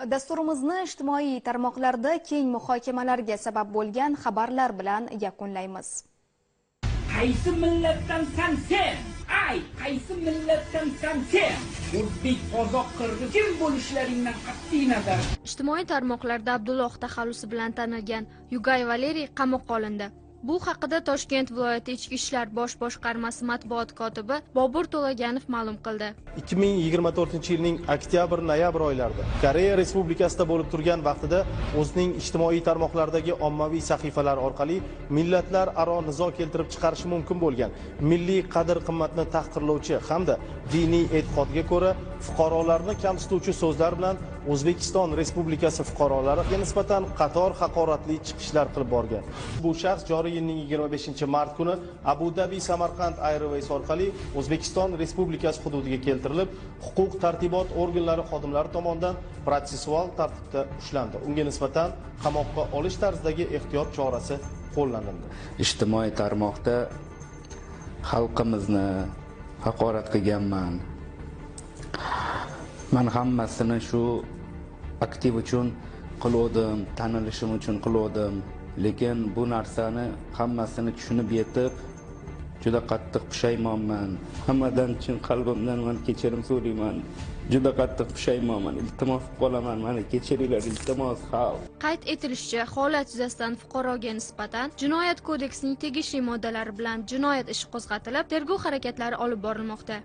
Dasturimizni ijtimoiy tarmoqlarda keng muhokamalarga sabab bo'lgan xabarlar bilan yakunlaymiz. Qaysi millatdansan sen? Ay, qaysi millatdansan sen? O'zbek, qozoq, qirg'iz kim bo'lishlaringdan qat'iy nazar. Ijtimoiy tarmoqlarda Abdulloh taxallusi bilan tanilgan Yugay Valeriy qamoqqa olindi. Bu haqida Toshkent viloyati Ichki ishlar bosh boshqarmasi matbuot kotibi Bobur To'laganov ma'lum qildi. 2024-yilning oktyabr-noyabr oylarida Koreya Respublikasida bo'lib turgan vaqtida o'zining ijtimoiy tarmoqlardagi ommaviy sahifalar orqali millatlararo nizo keltirib chiqarishi mumkin bo'lgan milliy qadr-qimmatni tahqirlovchi hamda diniy e'tiqodga ko'ra fuqarolarni kamsituvchi so'zlar bilan O'zbekiston Respublikasi fuqarolariga nisbatan qator haqoratli chiqishlar qilib borgan. Bu shaxs joriy yilning 25-mart kuni Abu Dhabi Samarqand Airways orqali O'zbekiston Respublikasi hududiga keltirilib, huquq tartibot organlari xodimlari tomonidan protsessual tartibda ushlandi. Unga nisbatan qamoqqa olish tarzidagi ehtiyot chorasi qo'llanildi. Ijtimoiy tarmoqda xalqimizni haqorat qilganman. Men hammasini shu aktiv uchun qildim, tanilishim uchun qildim. Lekin bu narsani hammasini tushunib yetib, juda qattiq pushaymonman. Hammadan chin qalbimdan men kechirim so'rayman. Juda qattiq pushaymonman. Iltimos qolaman, meni kechiringlar, iltimos xalq. Qayd etilishicha, holat yuzasidan fuqaroga nisbatan Jinoyat kodeksining tegishli moddalari bilan jinoyat ishi qo'zg'atilib, tergov harakatlari olib borilmoqda.